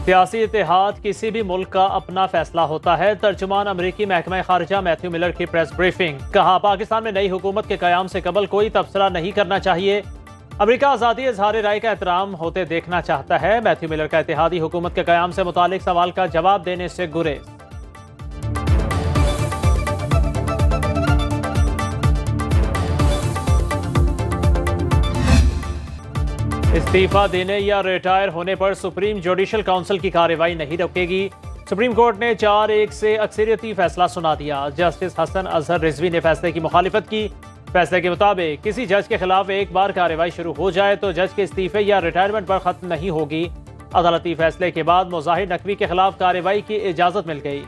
सियासी इत्तेहाद किसी भी मुल्क का अपना फैसला होता है। तर्जुमान अमरीकी महकमा खारिजा मैथ्यू मिलर की प्रेस ब्रीफिंग। कहा, पाकिस्तान में नई हुकूमत के कयाम से कबल कोई तबसरा नहीं करना चाहिए। अमरीका आज़ादी इजहार राय का एहतराम होते देखना चाहता है। मैथ्यू मिलर का इत्तेहादी हुकूमत के कयाम से मुतालिक सवाल का जवाब देने से गुरेज। इस्तीफा देने या रिटायर होने पर सुप्रीम जुडिशल काउंसिल की कार्रवाई नहीं रोकेगी। सुप्रीम कोर्ट ने 4-1 से अक्सरियती फैसला सुना दिया। जस्टिस हसन अजहर रिजवी ने फैसले की मुखालिफत की। फैसले के मुताबिक किसी जज के खिलाफ एक बार कार्रवाई शुरू हो जाए तो जज के इस्तीफे या रिटायरमेंट पर खत्म नहीं होगी। अदालती फैसले के बाद मुजाहिर नकवी के खिलाफ कार्रवाई की इजाजत मिल गई।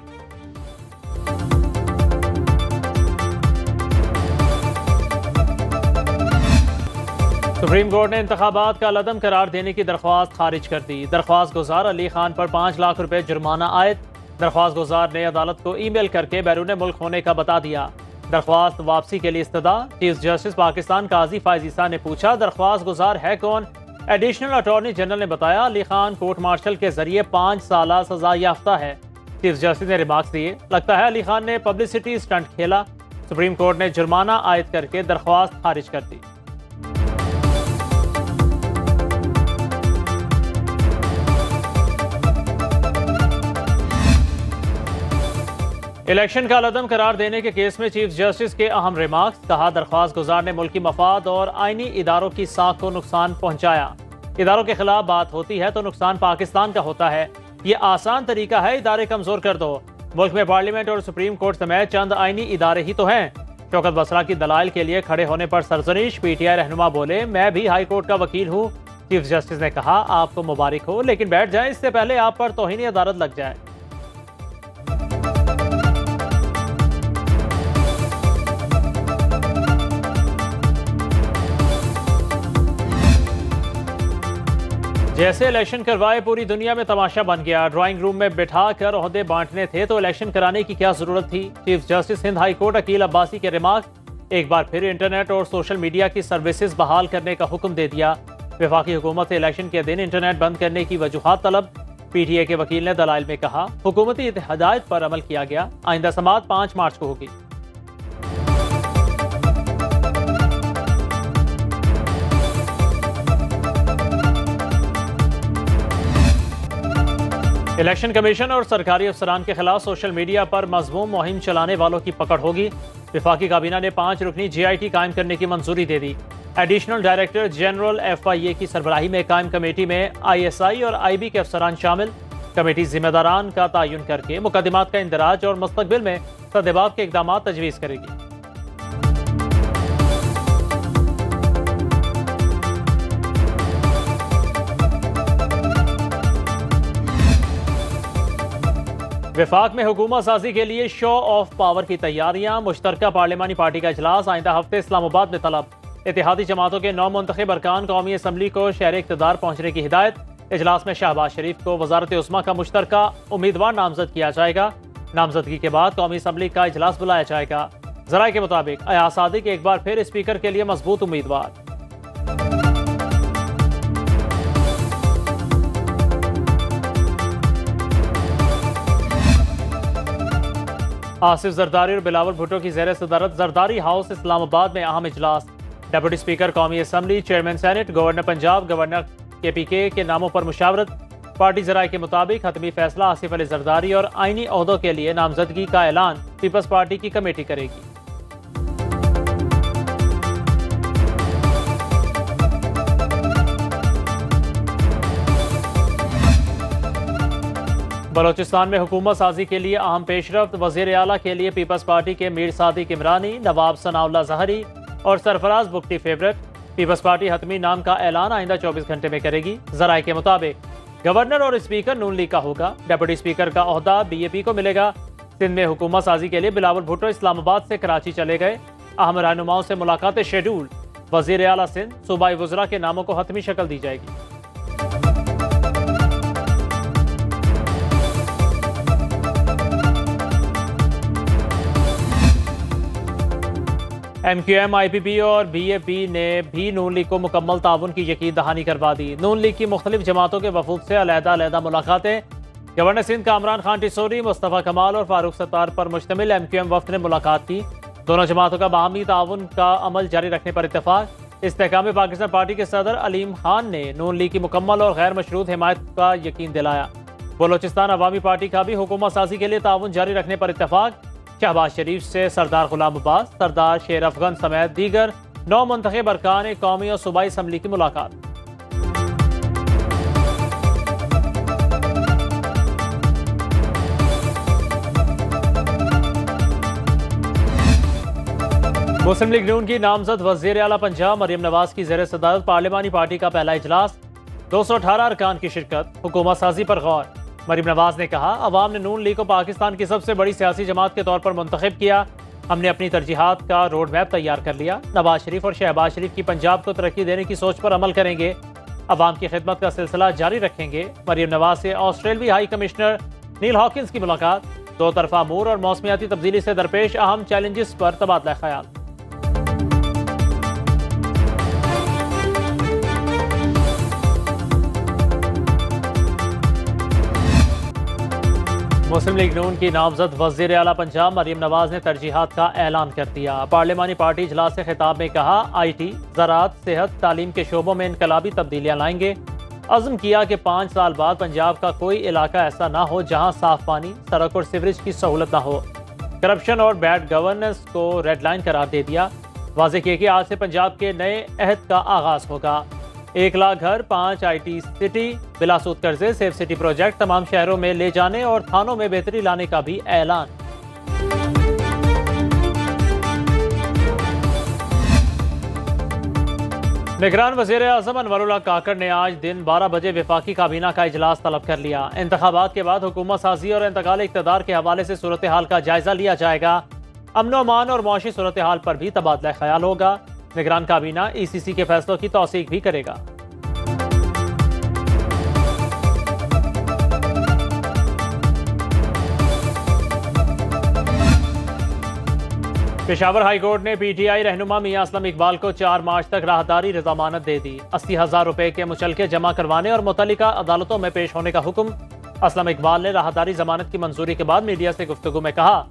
सुप्रीम कोर्ट ने इंतखाबात का लदम करार देने की दरख्वास्त खारिज कर दी। दरख्वास्त गुजार अली खान पर 5 लाख रुपए जुर्माना आयद। दरख्वास्त गुजार ने अदालत को ईमेल करके बैरून मुल्क होने का बता दिया। दरख्वास्त वापसी के लिए इस्तदा। चीफ जस्टिस पाकिस्तान काजी फायज ईसा ने पूछा, दरख्वास्त गुजार है कौन? एडिशनल अटॉर्नी जनरल ने बताया, अली खान कोर्ट मार्शल के जरिए 5 साल सजा याफ्ता है। चीफ जस्टिस ने रिमार्क्स दिए, लगता है अली खान ने पब्लिसिटी स्टंट खेला। सुप्रीम कोर्ट ने जुर्माना आयद करके दरख्वास्त खारिज कर दी। इलेक्शन का लदम करार देने के केस में चीफ जस्टिस के अहम रिमार्क्स। कहा, दरख्वास्त गुजार ने मुल्की मफाद और आईनी इदारों की साख को नुकसान पहुंचाया। इदारों के खिलाफ बात होती है तो नुकसान पाकिस्तान का होता है। ये आसान तरीका है, इदारे कमजोर कर दो। मुल्क में पार्लियामेंट और सुप्रीम कोर्ट समेत चंद आईनी इदारे ही तो हैं। शौकत बसरा की दलाइल के लिए खड़े होने पर सरजनीश। पीटीआई रहनुमा बोले, मैं भी हाई कोर्ट का वकील हूँ। चीफ जस्टिस ने कहा, आपको मुबारक हो, लेकिन बैठ जाए इससे पहले आप पर तौहीन अदालत लग जाए। जैसे इलेक्शन करवाए पूरी दुनिया में तमाशा बन गया। ड्राइंग रूम में बिठा कर ओहदे बांटने थे तो इलेक्शन कराने की क्या जरूरत थी? चीफ जस्टिस हिंद हाई कोर्ट अकील अब्बासी के रिमार्क। एक बार फिर इंटरनेट और सोशल मीडिया की सर्विसेज बहाल करने का हुक्म दे दिया। वफाकी हुकूमत से इलेक्शन के दिन इंटरनेट बंद करने की वजूहात तलब। पीटीए के वकील ने दलाइल में कहा, हुकूमती हिदायत पर अमल किया गया। आइंदा समाअत 5 मार्च को होगी। इलेक्शन कमीशन और सरकारी अफसरान के खिलाफ सोशल मीडिया पर मजमूम मुहिम चलाने वालों की पकड़ होगी। वफाकी काबीना ने 5 रुकनी GIT कायम करने की मंजूरी दे दी। एडिशनल डायरेक्टर जनरल FIA की सरबराही में कायम कमेटी में ISI और IB के अफसरान शामिल। कमेटी जिम्मेदारान का तयन करके मुकदमात का इंदराज और मुस्तकबिल में सदेबाब के इकदाम तजवीज़ करेगी। वफाक में हुकूमत साजी के लिए शो ऑफ पावर की तैयारियां। मुश्तरका पार्लिमानी पार्टी का इजलास आइंदा हफ्ते इस्लामाबाद में तलब। इत्तेहादी जमातों के 9 मुंतखब अरकान कौमी असम्बली को शहर इक़्तिदार पहुंचने की हिदायत। इजलास में शहबाज शरीफ को वजारत उस्मा का मुश्तरका उम्मीदवार नामजद किया जाएगा। नामजदगी के बाद कौमी असम्बली का इजलास बुलाया जाएगा। ज़राए के मुताबिक अयाज सादिक एक बार फिर स्पीकर के लिए मजबूत उम्मीदवार। आसिफ जरदारी और बिलावल भुट्टो की ज़ेर सदारत जरदारी हाउस इस्लामाबाद में अहम इजलास। डेप्यूटी स्पीकर कौमी assembly, chairman senate, governor Punjab, governor KPK के नामों पर मुशावरत। पार्टी ज़राए के मुताबिक हतमी फैसला आसिफ अली जरदारी और आईनी ओहदों के लिए नामजदगी का ऐलान पीपल्स पार्टी की कमेटी करेगी। बलोचिस्तान में हुकूमत साजी के लिए अहम पेशरफ्त। वज़ीर आला के लिए पीपल्स पार्टी के मीर सादिक इमरानी, नवाब सनाउल्लाह ज़हरी और सरफराज बुगटी फेवरेट। पीपल्स पार्टी हतमी नाम का ऐलान आइंदा 24 घंटे में करेगी। ज़राए के मुताबिक गवर्नर और स्पीकर नून लीग का होगा। डेप्यूटी स्पीकर का ओहदा BAP को मिलेगा। सिंध में हुकूमत साजी के लिए बिलावल भुट्टो इस्लामाबाद से कराची चले गए। अहम रहनुमाओं से मुलाकातें शेड्यूल। वज़ीर आला सिंध, सूबाई वज़रा के नामों को हतमी शक्ल दी जाएगी। MQM, IPP और BAP ने भी नून लीग को मुकम्मल ताउन की यकीन दहानी करवा दी। नून लीग की मुख्तलिफ जमातों के वफूद से अलहदा मुलाकातें। गवर्नर सिंध कामरान खान टिसोरी, मुस्तफ़ा कमाल और फारूक सत्तार पर मुश्तमिल MQM वफ्द ने मुलाकात की। दोनों जमातों का बाहमी ताउन का अमल जारी रखने पर इत्तेफाक। इस्तेहकाम पाकिस्तान पार्टी के सदर अलीम खान ने नून लीग की मुकम्मल और गैर मशरूत हिमायत का यकीन दिलाया। बलोचिस्तान अवामी पार्टी का भी हुकूमत साजी के लिए ताउन जारी रखने पर इत्तेफाक। शहबाज शरीफ से सरदार गुलाम अब्बास, सरदार शेर अफगन समेत दीगर 9 मुंतखब अरकान कौमी और सूबाई असम्बली की मुलाकात। मुस्लिम लीग नून की नामजद वज़ीर आला पंजाब मरियम नवाज की ज़ेर सदारत पार्लिमानी पार्टी का पहला इजलास। 218 अरकान की शिरकत। हुकूमत साजी पर गौर। मरियम नवाज ने कहा, अवाम ने नून लीग को पाकिस्तान की सबसे बड़ी सियासी जमात के तौर पर मुंतखब किया। हमने अपनी तरजीहात का रोड मैप तैयार कर लिया। नवाज शरीफ और शहबाज शरीफ की पंजाब को तरक्की देने की सोच पर अमल करेंगे। अवाम की खिदमत का सिलसिला जारी रखेंगे। मरियम नवाज से ऑस्ट्रेलवी हाई कमिश्नर नील हॉकिंस की मुलाकात। दो तरफा अमूर और मौसमियाती तब्दीली से दरपेश अहम चैलेंजेस पर तबादला ख्याल। मुस्लिम लीग नून की नामजद वज़ीर आला पंजाब मरियम नवाज ने तरजीहात का ऐलान कर दिया। पार्लिमानी पार्टी इजलास से खिताब में कहा, IT, ज़राअत, सेहत, तालीम के शोबों में इनकलाबी तब्दीलियाँ लाएंगे। अज़्म किया कि 5 साल बाद पंजाब का कोई इलाका ऐसा ना हो जहाँ साफ पानी, सड़क और सीवरेज की सहूलत ना हो। करप्शन और बैड गवर्नेंस को रेड लाइन करार दे दिया। वाज़ेह किया कि आज से पंजाब के नए अहद का आगाज होगा। 1 लाख घर, 5 IT सिटी, बिलासूद कर्जे, सेफ सिटी प्रोजेक्ट तमाम शहरों में ले जाने और थानों में बेहतरी लाने का भी ऐलान। निगरान वज़ीर आज़म अनवरुल्लाह काकड़ ने आज दिन 12 बजे वफाकी काबीना का इजलास तलब कर लिया। इंतखाबात के बाद हुकूमत साजी और इंतकाल इक़्तिदार के हवाले से सूरत हाल का जायजा लिया जाएगा। अमन अमान और मुआशी सूरत हाल पर भी तबादला ख्याल होगा। निगरान काबीना ECC के फैसलों की तौसीक भी करेगा। पेशावर हाई कोर्ट ने PTI रहनुमा मियां असलम इकबाल को 4 मार्च तक राहदारी रज़ामानत दे दी। 80,000 रुपए के मुचलके जमा करवाने और मुतल्लिका अदालतों में पेश होने का हुक्म। असलम इकबाल ने राहदारी जमानत की मंजूरी के बाद मीडिया से गुफ्तगू में कहा,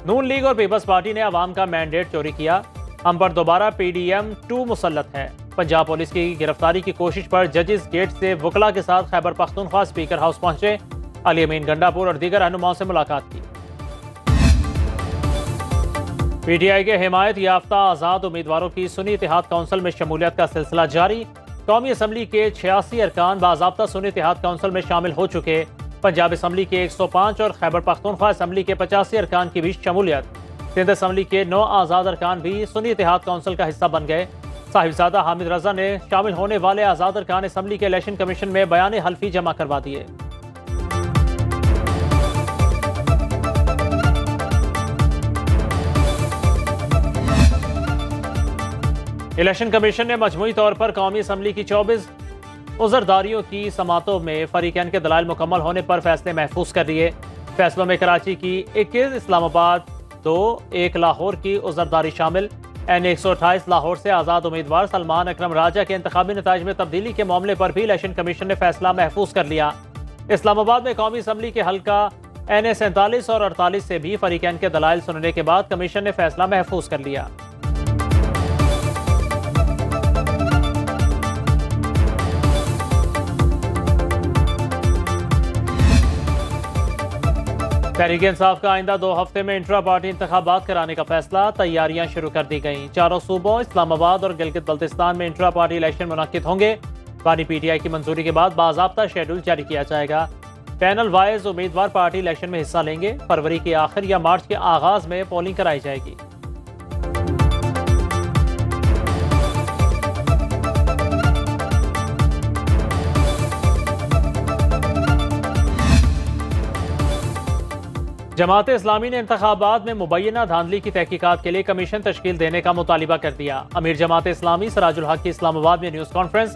नून लीग और पीपल्स पार्टी ने अवाम का मैंडेट चोरी किया। हम पर दोबारा PDM 2 मुसल्लत है। पंजाब पुलिस की गिरफ्तारी की कोशिश पर जजेस गेट से वकला के साथ खैबर पख्तूनख्वा स्पीकर हाउस पहुंचे। अली अमीन गंडापुर और दीगर रहनुमाओं से मुलाकात की। PTI के हिमायत याफ्ता आज़ाद उम्मीदवारों की सुन्नी इत्तेहाद काउंसिल में शमूलियत का सिलसिला जारी। कौमी असम्बली के 86 अरकान बाज़ाब्ता सुन्नी इत्तेहाद काउंसिल में शामिल हो चुके। पंजाब असम्बली के 105 और खैबर पख्तूनख्वा असम्बली के 85 अरकान की भी शमूलियत। सिंध असम्बली के 9 आज़ाद अरकान भी सुन्नी इत्तेहाद काउंसिल का हिस्सा बन गए। साहिबजादा हामिद रजा ने शामिल होने वाले आज़ाद अरकान असम्बली के इलेक्शन कमीशन में बयान हल्फी जमा करवा दिए। इलेक्शन कमीशन ने मजमूई तौर पर कौमी असम्बली की 24 उज़रदारियों की समातों में फरीकैन के दलाइल मुकम्मल होने पर फैसले महफूज कर दिए। फैसलों में कराची की 21, इस्लामाबाद 2, 1 लाहौर की उज़रदारी शामिल। N128 लाहौर से आज़ाद उम्मीदवार सलमान अकरम राजा के इंतखाबी नताइज में तब्दीली के मामले पर भी इलेक्शन कमीशन ने फैसला महफूज कर लिया। इस्लामाबाद में कौमी असम्बली के हल्का NA47 और 48 से भी फरीकैन के दलाइल सुनने के बाद कमीशन ने फैसला महफूज कर लिया। तहरीक इंसाफ का आइंदा 2 हफ्ते में इंट्रा पार्टी इंतखाबात कराने का फैसला। तैयारियां शुरू कर दी गई। 4 सूबों इस्लामाबाद और गिलगित बल्तिस्तान में इंट्रा पार्टी इलेक्शन मुनक्किद होंगे। पानी PTI की मंजूरी के बाद बाज़ाब्ता शेड्यूल जारी किया जाएगा। पैनल वाइज उम्मीदवार पार्टी इलेक्शन में हिस्सा लेंगे। फरवरी के आखिर या मार्च के आगाज में पोलिंग कराई जाएगी। जमात इस्लामी ने इंतखाबात में मुबैना धांधली की तहकीकात के लिए कमीशन तश्कील देने का मुतालिबा कर दिया। अमीर जमात इस्लामी सराजुल हक की इस्लामाबाद में न्यूज़ कॉन्फ्रेंस।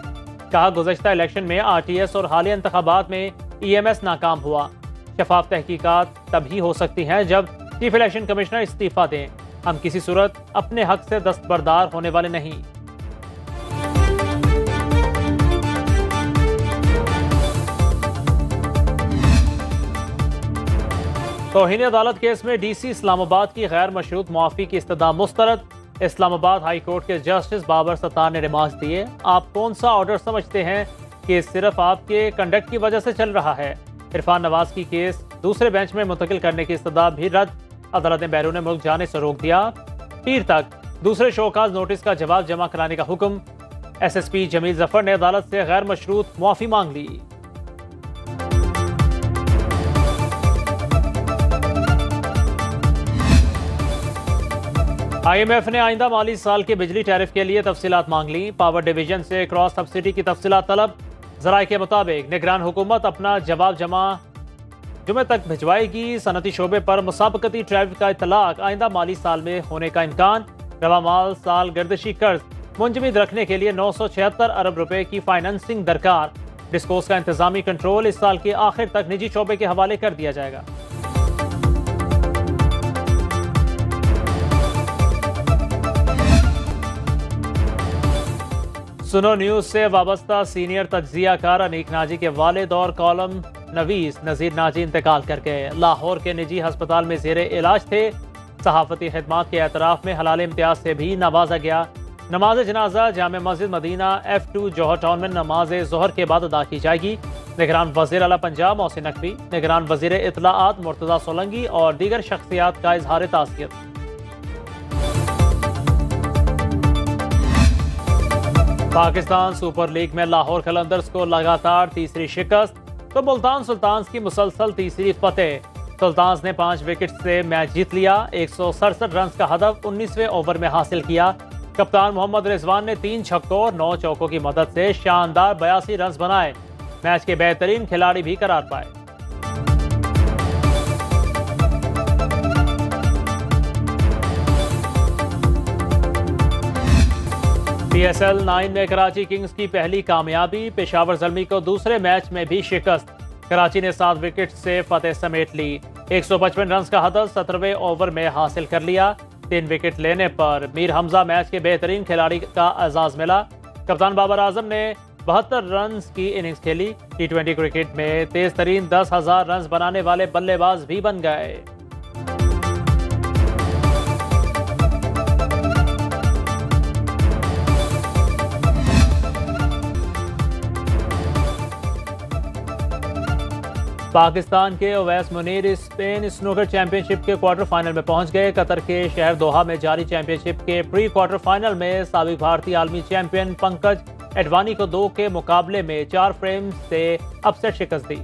कहा, गुज़श्ता इलेक्शन में RTS और हालिया इंतखाबात में EMS नाकाम हुआ। शफाफ तहकीकात तभी हो सकती हैं जब चीफ इलेक्शन कमिश्नर इस्तीफा दें। हम किसी सूरत अपने हक से दस्तबरदार होने वाले नहीं। तौहीन अदालत केस में डीसी इस्लामाबाद की गैर मशरूत मुआफ़ी की इस्तदा मुस्तरद। इस्लामाबाद हाई कोर्ट के जस्टिस बाबर सत्तार ने रिमार्क्स दिए। आप कौन सा ऑर्डर समझते हैं कि सिर्फ आपके कंडक्ट की वजह से चल रहा है? इरफान नवाज की केस दूसरे बेंच में मुंतकिल करने की इस्तदा भी रद्द। अदालत ने बैरून मुल्क जाने से रोक दिया। पीर तक दूसरे शोकाज नोटिस का जवाब जमा कराने का हुक्म। SSP जमील जफर ने अदालत से गैर मशरूत मुआफ़ी मांग ली। IMF ने आइंदा माली साल के बिजली टैरिफ के लिए तफसीलात मांग ली। पावर डिवीजन से क्रॉस सब्सिडी की तफसीलात तलब। जराये के मुताबिक निगरान हुकूमत अपना जवाब जमा जुमे तक भिजवाएगी। सनती शोबे पर मुसाबकती टैरिफ का इतलाक आइंदा माली साल में होने का इम्कान। रवा माल साल गर्दिशी कर्ज मुंजमद रखने के लिए 976 अरब रुपए की फाइनेंसिंग दरकार। डिस्कोस का इंतजामी कंट्रोल इस साल के आखिर तक निजी शोबे के हवाले कर दिया जाएगा। सुनो न्यूज से वाबस्ता सीनियर तज्जियाकार अनीक नाजी के वालिद और कॉलम नवीस नजीर नाजी इंतकाल कर गए। लाहौर के निजी अस्पताल में जेरे इलाज थे। सहाफती खिदमात के एतराफ में हलाल इम्तियाज से भी नवाजा गया। नमाज जनाजा जामे मस्जिद मदीना F2 जौहर टाउन में नमाज जोहर के बाद अदा की जाएगी। निगरान वजीर आला पंजाब मोहसिन नकवी, निगरान वजीर इत्तलाआत मुर्तजा सोलंकी और दीगर शख्सियात का इजहार ताज़ियत। पाकिस्तान सुपर लीग में लाहौर कलंदर्स को लगातार तीसरी शिकस्त, तो मुल्तान सुल्तान्स की मुसलसल तीसरी फतेह। सुल्तान्स ने 5 विकेट से मैच जीत लिया। 167 रन का हदफ 19वें ओवर में हासिल किया। कप्तान मोहम्मद रिजवान ने 3 छक्कों और 9 चौकों की मदद से शानदार 82 रन बनाए। मैच के बेहतरीन खिलाड़ी भी करार पाए। PSL 9 में कराची किंग्स की पहली कामयाबी। पेशावर ज़ल्मी को दूसरे मैच में भी शिकस्त। कराची ने 7 विकेट से फतेह समेट ली। 155 रन का हदफ 17वें ओवर में हासिल कर लिया। 3 विकेट लेने पर मीर हमजा मैच के बेहतरीन खिलाड़ी का एजाज मिला। कप्तान बाबर आजम ने 72 रन की इनिंग्स खेली। T20 क्रिकेट में तेज तरीन 10,000 रन बनाने वाले बल्लेबाज भी बन गए। पाकिस्तान के Uwais Munir Spain snooker championship के क्वार्टर फाइनल में पहुंच गए। कतर के शहर दोहा में जारी चैंपियनशिप के प्री क्वार्टर फाइनल में साबिक भारतीय आलमी चैंपियन पंकज एडवाणी को 2 के मुकाबले में 4 फ्रेम से अपसेट शिकस्त दी।